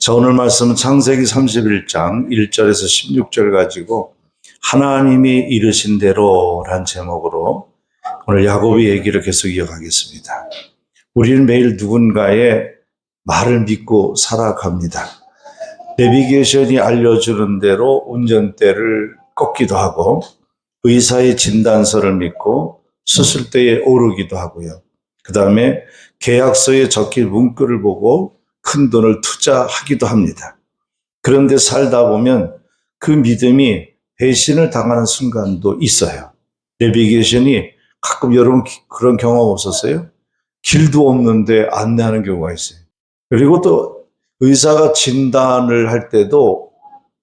자, 오늘 말씀은 창세기 31장 1절에서 16절 가지고 하나님이 이르신 대로란 제목으로 오늘 야곱의 얘기를 계속 이어가겠습니다. 우리는 매일 누군가의 말을 믿고 살아갑니다. 내비게이션이 알려주는 대로 운전대를 꺾기도 하고 의사의 진단서를 믿고 수술대에 오르기도 하고요. 그 다음에 계약서에 적힌 문구를 보고 큰 돈을 투자하기도 합니다. 그런데 살다 보면 그 믿음이 배신을 당하는 순간도 있어요. 내비게이션이 가끔 여러분 그런 경험 없었어요? 길도 없는데 안내하는 경우가 있어요. 그리고 또 의사가 진단을 할 때도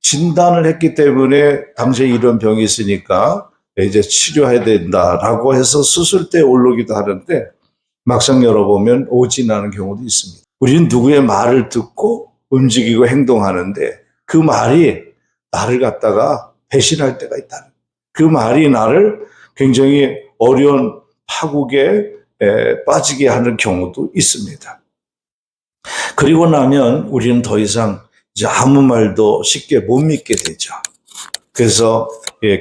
진단을 했기 때문에 당시에 이런 병이 있으니까 이제 치료해야 된다라고 해서 수술대에 오르기도 하는데 막상 열어보면 오진 않은 경우도 있습니다. 우리는 누구의 말을 듣고 움직이고 행동하는데 그 말이 나를 갖다가 배신할 때가 있다. 그 말이 나를 굉장히 어려운 파국에 빠지게 하는 경우도 있습니다. 그리고 나면 우리는 더 이상 이제 아무 말도 쉽게 못 믿게 되죠. 그래서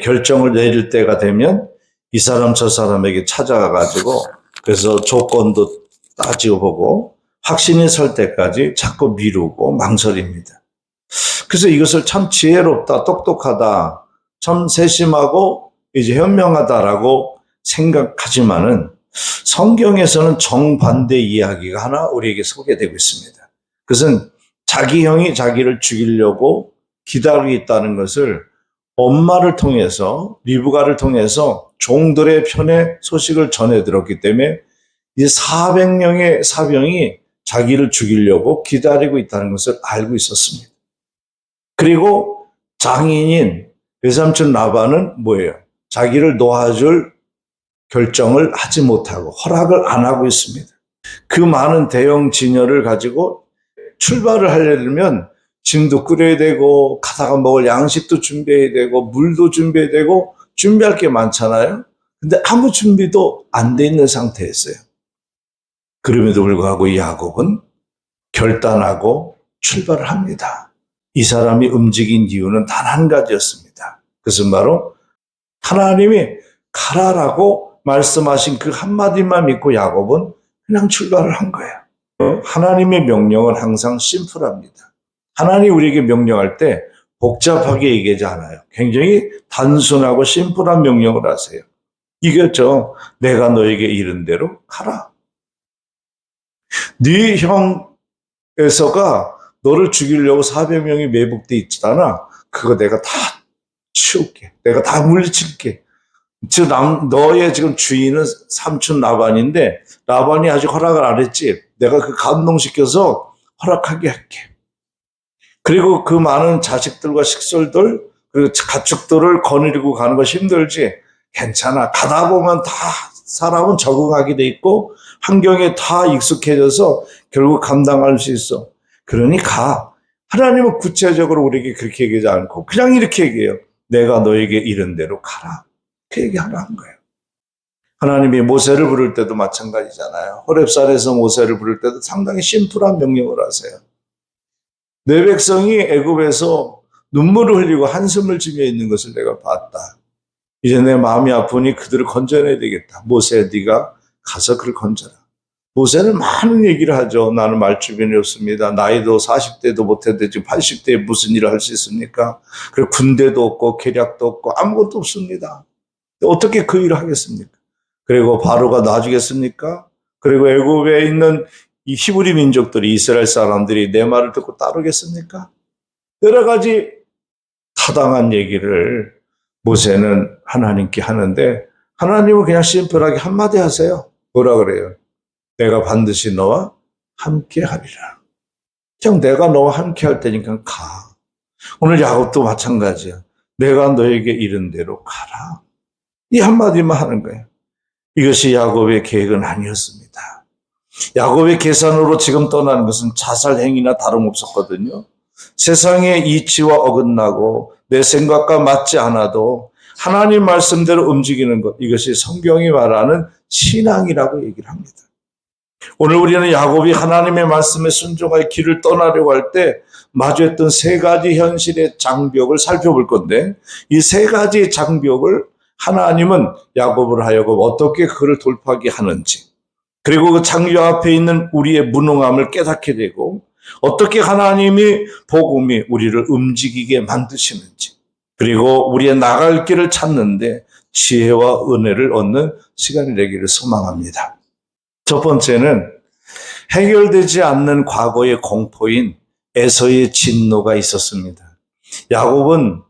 결정을 내릴 때가 되면 이 사람 저 사람에게 찾아가가지고 그래서 조건도 따지고 보고 확신이 설 때까지 자꾸 미루고 망설입니다. 그래서 이것을 참 지혜롭다, 똑똑하다, 참 세심하고 이제 현명하다라고 생각하지만은 성경에서는 정반대 이야기가 하나 우리에게 소개되고 있습니다. 그것은 자기 형이 자기를 죽이려고 기다리고 있다는 것을 엄마를 통해서 리브가를 통해서 종들의 편의 소식을 전해 들었기 때문에 이 400명의 사병이 자기를 죽이려고 기다리고 있다는 것을 알고 있었습니다. 그리고 장인인 외삼촌 라반은 뭐예요? 자기를 놓아줄 결정을 하지 못하고 허락을 안 하고 있습니다. 그 많은 대형 진열을 가지고 출발을 하려면 짐도 끓여야 되고 가다가 먹을 양식도 준비해야 되고 물도 준비해야 되고 준비할 게 많잖아요. 근데 아무 준비도 안 돼 있는 상태였어요. 그럼에도 불구하고 야곱은 결단하고 출발을 합니다. 이 사람이 움직인 이유는 단 한 가지였습니다. 그것은 바로 하나님이 가라라고 말씀하신 그 한마디만 믿고 야곱은 그냥 출발을 한 거예요. 하나님의 명령은 항상 심플합니다. 하나님이 우리에게 명령할 때 복잡하게 얘기하지 않아요. 굉장히 단순하고 심플한 명령을 하세요. 이거죠. 내가 너에게 이른 대로 가라. 네 형에서가 너를 죽이려고 400명이 매복돼 있잖아. 그거 내가 다 치울게. 내가 다 물리칠게. 즉 너의 지금 주인은 삼촌 라반인데 라반이 아직 허락을 안 했지. 내가 그 감동시켜서 허락하게 할게. 그리고 그 많은 자식들과 식솔들 그리고 가축들을 거느리고 가는 것이 힘들지. 괜찮아. 가다 보면 다 사람은 적응하게 돼 있고 환경에 다 익숙해져서 결국 감당할 수 있어. 그러니 가. 하나님은 구체적으로 우리에게 그렇게 얘기하지 않고 그냥 이렇게 얘기해요. 내가 너에게 이른 대로 가라. 그 얘기하라 한 거예요. 하나님이 모세를 부를 때도 마찬가지잖아요. 호렙산에서 모세를 부를 때도 상당히 심플한 명령을 하세요. 내 백성이 애굽에서 눈물을 흘리고 한숨을 지며 있는 것을 내가 봤다. 이제 내 마음이 아프니 그들을 건져내야 되겠다. 모세 네가 가서 그를 건져라. 모세는 많은 얘기를 하죠. 나는 말주변이 없습니다. 나이도 40대도 못했는데 지금 80대에 무슨 일을 할 수 있습니까? 그리고 군대도 없고 계략도 없고 아무것도 없습니다. 어떻게 그 일을 하겠습니까? 그리고 바로가 놔주겠습니까? 그리고 애굽에 있는 이 히브리 민족들이 이스라엘 사람들이 내 말을 듣고 따르겠습니까? 여러 가지 타당한 얘기를 모세는 하나님께 하는데 하나님은 그냥 심플하게 한마디 하세요. 뭐라 그래요? 내가 반드시 너와 함께 하리라. 그냥 내가 너와 함께 할 테니까 가. 오늘 야곱도 마찬가지야. 내가 너에게 이른 대로 가라. 이 한마디만 하는 거예요. 이것이 야곱의 계획은 아니었습니다. 야곱의 계산으로 지금 떠나는 것은 자살 행위나 다름없었거든요. 세상의 이치와 어긋나고 내 생각과 맞지 않아도 하나님 말씀대로 움직이는 것, 이것이 성경이 말하는 신앙이라고 얘기를 합니다. 오늘 우리는 야곱이 하나님의 말씀에 순종하여 길을 떠나려고 할 때 마주했던 세 가지 현실의 장벽을 살펴볼 건데, 이 세 가지 장벽을 하나님은 야곱을 하여금 어떻게 그를 돌파하게 하는지, 그리고 그 장벽 앞에 있는 우리의 무능함을 깨닫게 되고 어떻게 하나님이 복음이 우리를 움직이게 만드시는지, 그리고 우리의 나갈 길을 찾는데 지혜와 은혜를 얻는 시간이 되기를 소망합니다. 첫 번째는 해결되지 않는 과거의 공포인 에서의 진노가 있었습니다. 야곱은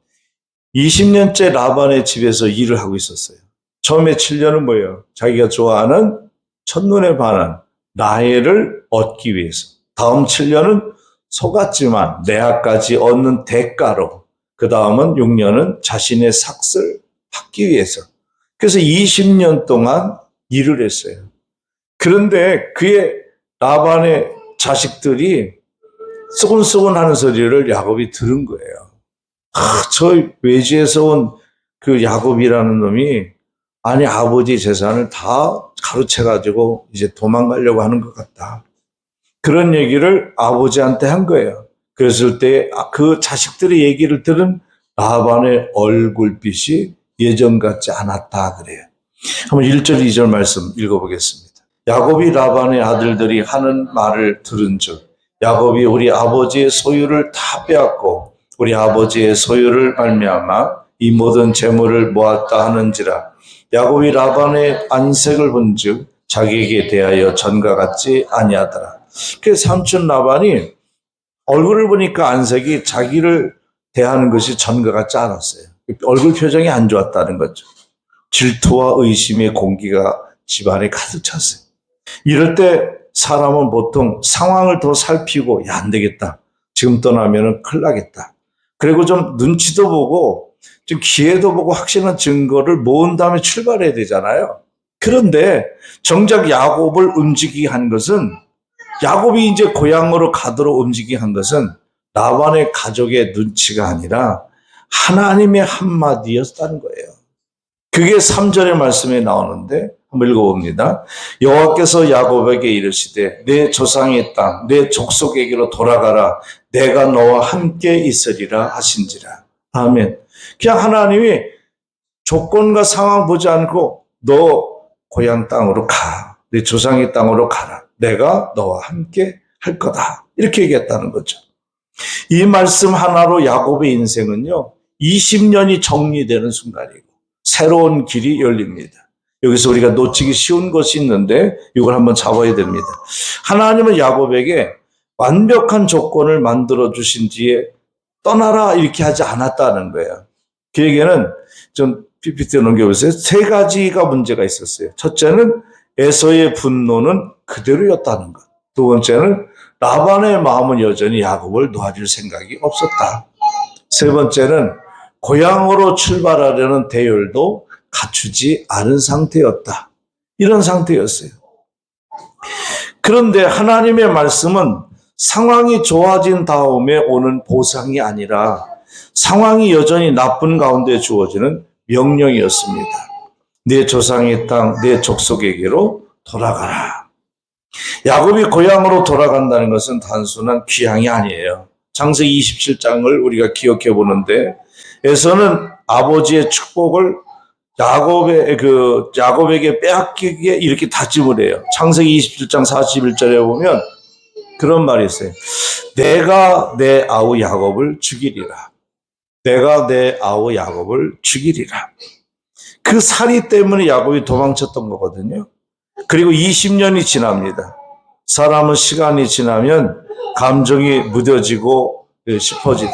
20년째 라반의 집에서 일을 하고 있었어요. 처음에 7년은 뭐예요? 자기가 좋아하는 첫눈에 반한 라헬을 얻기 위해서. 다음 7년은 속았지만 레아까지 얻는 대가로. 그 다음은 6년은 자신의 삭을 받기 위해서. 그래서 20년 동안 일을 했어요. 그런데 그의 라반의 자식들이 쏘곤쏘곤하는 소리를 야곱이 들은 거예요. 저 외지에서 온 그 야곱이라는 놈이 아니 아버지 재산을 다 가로채가지고 이제 도망가려고 하는 것 같다. 그런 얘기를 아버지한테 한 거예요. 그랬을 때 그 자식들의 얘기를 들은 라반의 얼굴빛이 예전 같지 않았다 그래요. 한번 1절 2절 말씀 읽어보겠습니다. 야곱이 라반의 아들들이 하는 말을 들은즉 야곱이 우리 아버지의 소유를 다 빼앗고 우리 아버지의 소유를 말미암아 이 모든 재물을 모았다 하는지라. 야곱이 라반의 안색을 본즉 자기에게 대하여 전과 같지 아니하더라. 그 삼촌 라반이 얼굴을 보니까 안색이 자기를 대하는 것이 전과 같지 않았어요. 얼굴 표정이 안 좋았다는 거죠. 질투와 의심의 공기가 집안에 가득 찼어요. 이럴 때 사람은 보통 상황을 더 살피고 야, 안 되겠다. 지금 떠나면 큰일 나겠다. 그리고 좀 눈치도 보고 좀 기회도 보고 확실한 증거를 모은 다음에 출발해야 되잖아요. 그런데 정작 야곱을 움직이게 한 것은 야곱이 이제 고향으로 가도록 움직이게 한 것은 라반의 가족의 눈치가 아니라 하나님의 한마디였다는 거예요. 그게 3절의 말씀에 나오는데 한번 읽어봅니다. 여호와께서 야곱에게 이르시되 내 조상의 땅, 내 족속에게로 돌아가라. 내가 너와 함께 있으리라 하신지라. 아멘. 그냥 하나님이 조건과 상황 보지 않고 너 고향 땅으로 가. 내 조상의 땅으로 가라. 내가 너와 함께 할 거다. 이렇게 얘기했다는 거죠. 이 말씀 하나로 야곱의 인생은요, 20년이 정리되는 순간이고 새로운 길이 열립니다. 여기서 우리가 놓치기 쉬운 것이 있는데 이걸 한번 잡아야 됩니다. 하나님은 야곱에게 완벽한 조건을 만들어 주신 뒤에 떠나라 이렇게 하지 않았다는 거예요. 그에게는 좀 PPT 넘겨보세요. 세 가지가 문제가 있었어요. 첫째는 에서의 분노는 그대로였다는 것. 두 번째는 라반의 마음은 여전히 야곱을 놓아줄 생각이 없었다. 세 번째는 고향으로 출발하려는 대열도 갖추지 않은 상태였다. 이런 상태였어요. 그런데 하나님의 말씀은 상황이 좋아진 다음에 오는 보상이 아니라 상황이 여전히 나쁜 가운데 주어지는 명령이었습니다. 내 조상의 땅, 내 족속에게로 돌아가라. 야곱이 고향으로 돌아간다는 것은 단순한 귀향이 아니에요. 창세기 27장을 우리가 기억해 보는데 에서는 아버지의 축복을 야곱에게 빼앗기게 이렇게 다짐을 해요. 창세기 27장 41절에 보면 그런 말이 있어요. 내가 내 아우 야곱을 죽이리라. 내가 내 아우 야곱을 죽이리라. 그 살이 때문에 야곱이 도망쳤던 거거든요. 그리고 20년이 지납니다. 사람은 시간이 지나면 감정이 무뎌지고 싶어지고.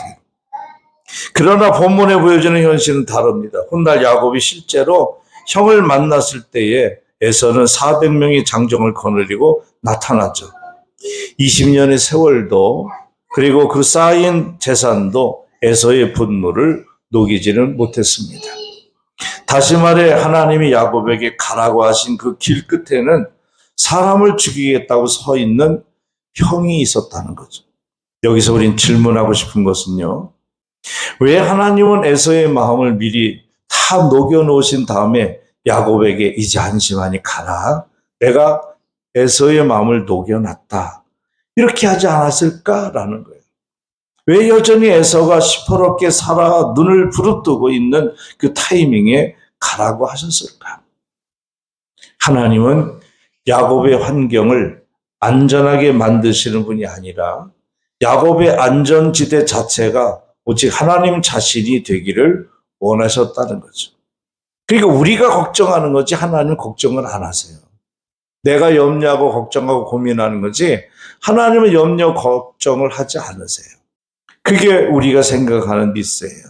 그러나 본문에 보여주는 현실은 다릅니다. 훗날 야곱이 실제로 형을 만났을 때에 에서는 400명의 장정을 거느리고 나타났죠. 20년의 세월도 그리고 그 쌓인 재산도 에서의 분노를 녹이지는 못했습니다. 다시 말해 하나님이 야곱에게 가라고 하신 그 길 끝에는 사람을 죽이겠다고 서 있는 형이 있었다는 거죠. 여기서 우린 질문하고 싶은 것은요. 왜 하나님은 에서의 마음을 미리 다 녹여놓으신 다음에 야곱에게 이제 안심하니 가라. 내가 에서의 마음을 녹여놨다. 이렇게 하지 않았을까라는 거예요. 왜 여전히 에서가 시퍼렇게 살아 눈을 부릅뜨고 있는 그 타이밍에 가라고 하셨을까? 하나님은 야곱의 환경을 안전하게 만드시는 분이 아니라 야곱의 안전지대 자체가 오직 하나님 자신이 되기를 원하셨다는 거죠. 그러니까 우리가 걱정하는 거지 하나님 걱정을 안 하세요. 내가 염려하고 걱정하고 고민하는 거지 하나님은 염려 걱정을 하지 않으세요. 그게 우리가 생각하는 미스예요.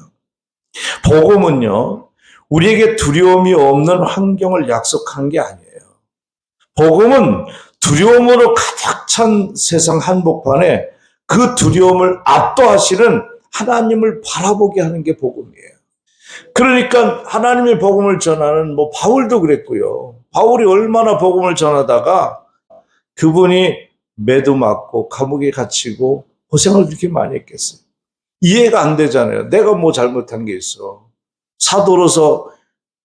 복음은요, 우리에게 두려움이 없는 환경을 약속한 게 아니에요. 복음은 두려움으로 가득 찬 세상 한복판에 그 두려움을 압도하시는 하나님을 바라보게 하는 게 복음이에요. 그러니까 하나님의 복음을 전하는 바울도 그랬고요. 바울이 얼마나 복음을 전하다가 그분이 매도 맞고 감옥에 갇히고 고생을 그렇게 많이 했겠어요. 이해가 안 되잖아요. 내가 뭐 잘못한 게 있어. 사도로서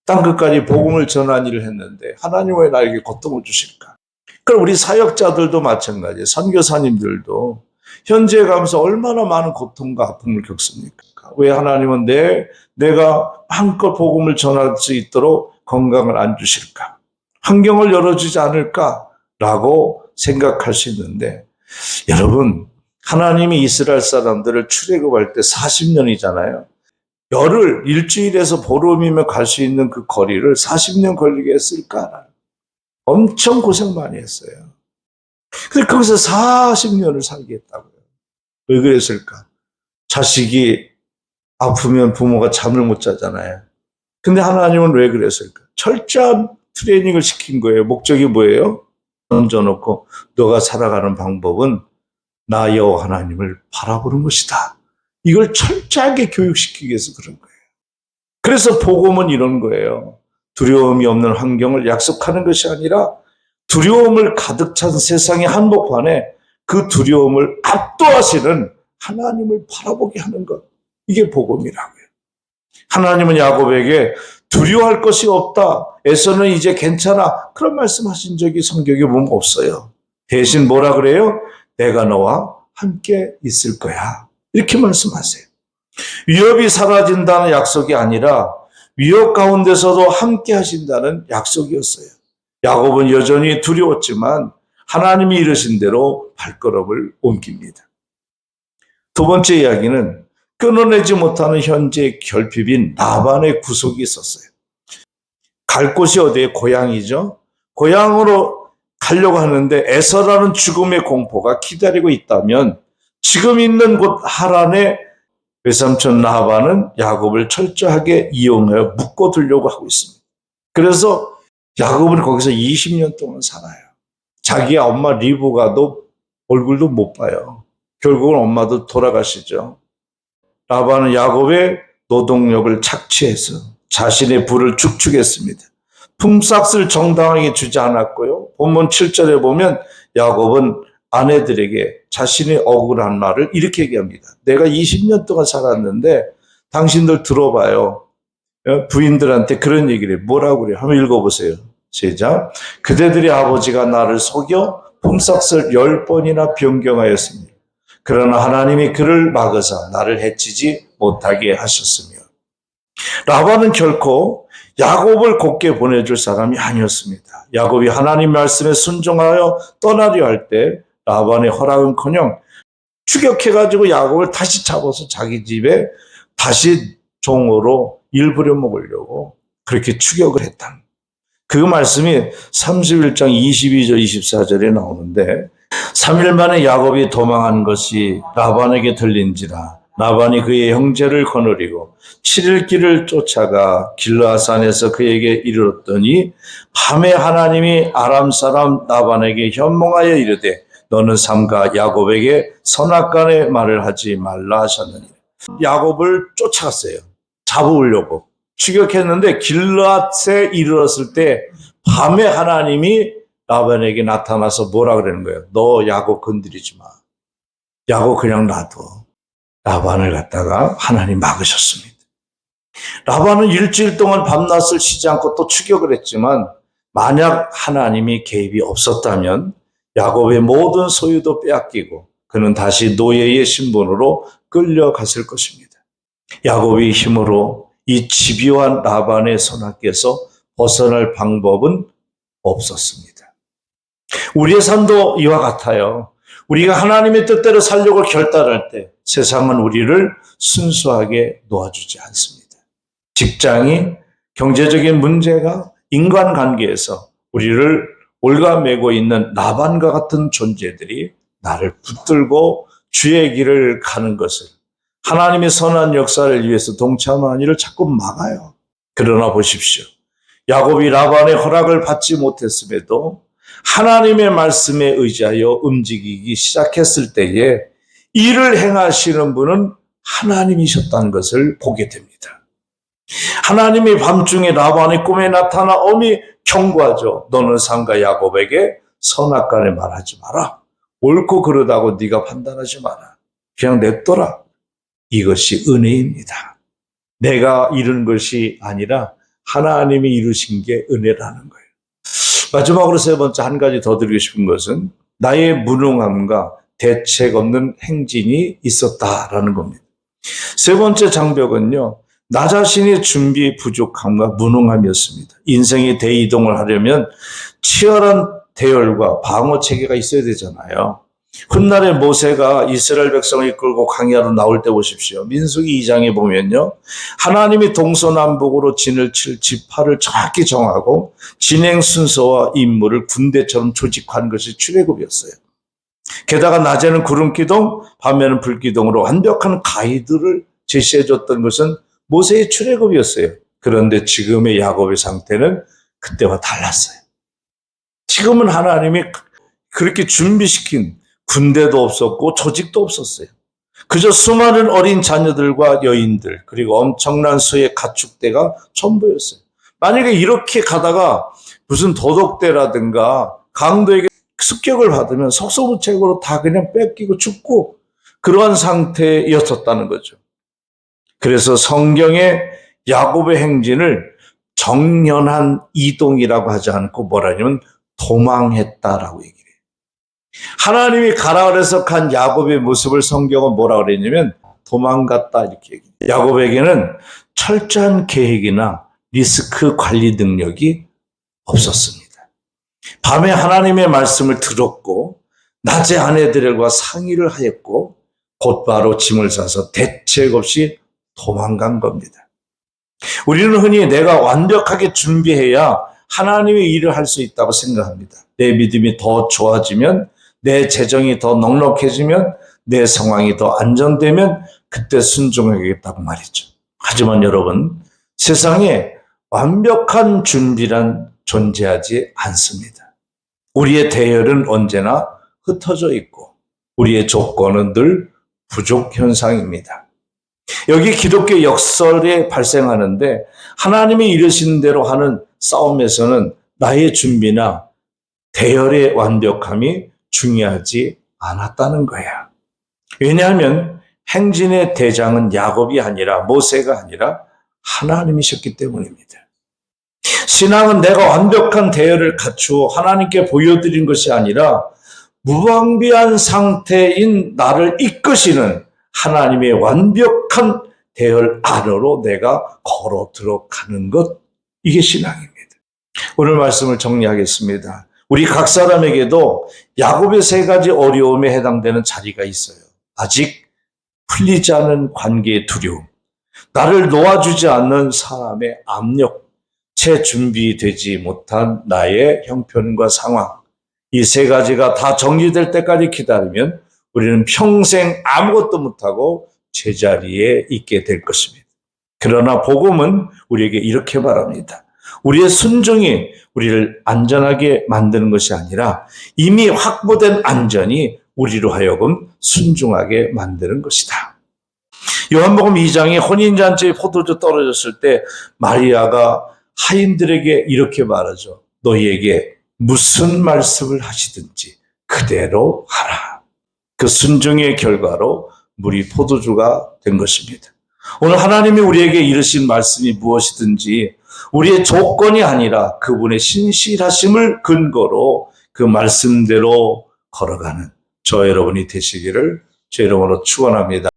땅끝까지 복음을 전한 일을 했는데 하나님 왜 나에게 고통을 주실까? 그럼 우리 사역자들도 마찬가지예요. 선교사님들도 현지에 가면서 얼마나 많은 고통과 아픔을 겪습니까? 왜 하나님은 내가 한껏 복음을 전할 수 있도록 건강을 안 주실까? 환경을 열어주지 않을까라고 생각할 수 있는데 여러분 하나님이 이스라엘 사람들을 출애굽할 때 40년이잖아요. 열흘, 일주일에서 보름이면 갈 수 있는 그 거리를 40년 걸리게 했을까? 엄청 고생 많이 했어요. 그래서 거기서 40년을 살게 했다고요. 왜 그랬을까? 자식이 아프면 부모가 잠을 못 자잖아요. 근데 하나님은 왜 그랬을까? 철저한 트레이닝을 시킨 거예요. 목적이 뭐예요? 던져놓고 너가 살아가는 방법은 나 여호와 하나님을 바라보는 것이다. 이걸 철저하게 교육시키기 위해서 그런 거예요. 그래서 복음은 이런 거예요. 두려움이 없는 환경을 약속하는 것이 아니라 두려움을 가득 찬 세상의 한복판에 그 두려움을 압도하시는 하나님을 바라보게 하는 것. 이게 복음이라고요. 하나님은 야곱에게 두려워할 것이 없다. 에서는 이제 괜찮아. 그런 말씀하신 적이 성경에 보면 없어요. 대신 뭐라 그래요? 내가 너와 함께 있을 거야. 이렇게 말씀하세요. 위협이 사라진다는 약속이 아니라 위협 가운데서도 함께 하신다는 약속이었어요. 야곱은 여전히 두려웠지만 하나님이 이르신 대로 발걸음을 옮깁니다. 두 번째 이야기는 끊어내지 못하는 현재의 결핍인 라반의 구속이 있었어요. 갈 곳이 어디에? 고향이죠. 고향으로 가려고 하는데 에서라는 죽음의 공포가 기다리고 있다면 지금 있는 곳 하란의 외삼촌 라반은 야곱을 철저하게 이용하여 묶어두려고 하고 있습니다. 그래서 야곱은 거기서 20년 동안 살아요. 자기 엄마 리브가도 얼굴도 못 봐요. 결국은 엄마도 돌아가시죠. 라반은 야곱의 노동력을 착취해서 자신의 부를 축축했습니다. 품삯을 정당하게 주지 않았고요. 본문 7절에 보면 야곱은 아내들에게 자신의 억울한 말을 이렇게 얘기합니다. 내가 20년 동안 살았는데 당신들 들어봐요. 부인들한테 그런 얘기를 해. 뭐라고 그래요? 한번 읽어보세요. 시작. 그대들의 아버지가 나를 속여 품삯을 10번이나 변경하였습니다. 그러나 하나님이 그를 막으사 나를 해치지 못하게 하셨으며 라반은 결코 야곱을 곱게 보내줄 사람이 아니었습니다. 야곱이 하나님 말씀에 순종하여 떠나려 할 때 라반의 허락은커녕 추격해가지고 야곱을 다시 잡아서 자기 집에 다시 종으로 일 부려먹으려고 그렇게 추격을 했다. 그 말씀이 31장 22절 24절에 나오는데 3일 만에 야곱이 도망한 것이 라반에게 들린지라 라반이 그의 형제를 거느리고 7일 길을 쫓아가 길르앗산에서 그에게 이르렀더니 밤에 하나님이 아람 사람 라반에게 현몽하여 이르되 너는 삼가 야곱에게 선악간의 말을 하지 말라 하셨느니 야곱을 쫓아갔어요. 잡으려고 추격했는데 길르앗에 이르렀을 때 밤에 하나님이 라반에게 나타나서 뭐라 그러는 거예요? 너 야곱 건드리지 마. 야곱 그냥 놔둬. 라반을 갖다가 하나님 막으셨습니다. 라반은 일주일 동안 밤낮을 쉬지 않고 또 추격을 했지만 만약 하나님이 개입이 없었다면 야곱의 모든 소유도 빼앗기고 그는 다시 노예의 신분으로 끌려갔을 것입니다. 야곱의 힘으로 이 집요한 라반의 손아귀에서 벗어날 방법은 없었습니다. 우리의 삶도 이와 같아요. 우리가 하나님의 뜻대로 살려고 결단할 때 세상은 우리를 순수하게 놓아주지 않습니다. 직장이, 경제적인 문제가, 인간관계에서 우리를 올가매고 있는 라반과 같은 존재들이 나를 붙들고 주의 길을 가는 것을, 하나님의 선한 역사를 위해서 동참하는 일을 자꾸 막아요. 그러나 보십시오. 야곱이 라반의 허락을 받지 못했음에도 하나님의 말씀에 의지하여 움직이기 시작했을 때에 일을 행하시는 분은 하나님이셨다는 것을 보게 됩니다. 하나님이 밤중에 라반의 꿈에 나타나 엄히 경고하죠. 너는 상가 야곱에게 선악간에 말하지 마라. 옳고 그르다고 네가 판단하지 마라. 그냥 냅둬라. 이것이 은혜입니다. 내가 이룬 것이 아니라 하나님이 이루신 게 은혜라는 거예요. 마지막으로 세 번째 한 가지 더 드리고 싶은 것은 나의 무능함과 대책 없는 행진이 있었다라는 겁니다. 세 번째 장벽은요, 나 자신의 준비 부족함과 무능함이었습니다. 인생의 대이동을 하려면 치열한 대열과 방어 체계가 있어야 되잖아요. 훗날에 모세가 이스라엘 백성을 이끌고 광야로 나올 때 보십시오. 민수기 2장에 보면요, 하나님이 동서남북으로 진을 칠 지파를 정확히 정하고 진행 순서와 임무를 군대처럼 조직한 것이 출애굽이었어요. 게다가 낮에는 구름기둥, 밤에는 불기둥으로 완벽한 가이드를 제시해줬던 것은 모세의 출애굽이었어요. 그런데 지금의 야곱의 상태는 그때와 달랐어요. 지금은 하나님이 그렇게 준비시킨 군대도 없었고 조직도 없었어요. 그저 수많은 어린 자녀들과 여인들, 그리고 엄청난 수의 가축대가 전부였어요. 만약에 이렇게 가다가 무슨 도덕대라든가 강도에게 습격을 받으면 속수무책으로 다 그냥 뺏기고 죽고 그러한 상태였었다는 거죠. 그래서 성경의 야곱의 행진을 정연한 이동이라고 하지 않고 뭐라냐면 도망했다라고 얘기해요. 하나님이 가라 그래서 간 야곱의 모습을 성경은 뭐라 그랬냐면 도망갔다 이렇게 얘기해요. 야곱에게는 철저한 계획이나 리스크 관리 능력이 없었습니다. 밤에 하나님의 말씀을 들었고 낮에 아내들과 상의를 하였고 곧바로 짐을 싸서 대책 없이 도망간 겁니다. 우리는 흔히 내가 완벽하게 준비해야 하나님의 일을 할 수 있다고 생각합니다. 내 믿음이 더 좋아지면, 내 재정이 더 넉넉해지면, 내 상황이 더 안정되면 그때 순종하겠다고 말이죠. 하지만 여러분, 세상에 완벽한 준비란 존재하지 않습니다. 우리의 대열은 언제나 흩어져 있고 우리의 조건은 늘 부족 현상입니다. 여기 기독교 역설에 발생하는데 하나님이 이르신 대로 하는 싸움에서는 나의 준비나 대열의 완벽함이 중요하지 않았다는 거야. 왜냐하면 행진의 대장은 야곱이 아니라 모세가 아니라 하나님이셨기 때문입니다. 신앙은 내가 완벽한 대열을 갖추어 하나님께 보여드린 것이 아니라 무방비한 상태인 나를 이끄시는 하나님의 완벽한 대열 안으로 내가 걸어 들어가는 것, 이게 신앙입니다. 오늘 말씀을 정리하겠습니다. 우리 각 사람에게도 야곱의 세 가지 어려움에 해당되는 자리가 있어요. 아직 풀리지 않은 관계의 두려움, 나를 놓아주지 않는 사람의 압력, 채 준비되지 못한 나의 형편과 상황, 이 세 가지가 다 정리될 때까지 기다리면 우리는 평생 아무것도 못하고 제자리에 있게 될 것입니다. 그러나 복음은 우리에게 이렇게 말합니다. 우리의 순종이 우리를 안전하게 만드는 것이 아니라 이미 확보된 안전이 우리로 하여금 순종하게 만드는 것이다. 요한복음 2장에 혼인잔치에 포도주 떨어졌을 때 마리아가 하인들에게 이렇게 말하죠. 너희에게 무슨 말씀을 하시든지 그대로 하라. 그 순종의 결과로 물이 포도주가 된 것입니다. 오늘 하나님이 우리에게 이르신 말씀이 무엇이든지 우리의 조건이 아니라 그분의 신실하심을 근거로 그 말씀대로 걸어가는 저 여러분이 되시기를 제 이름으로 축원합니다.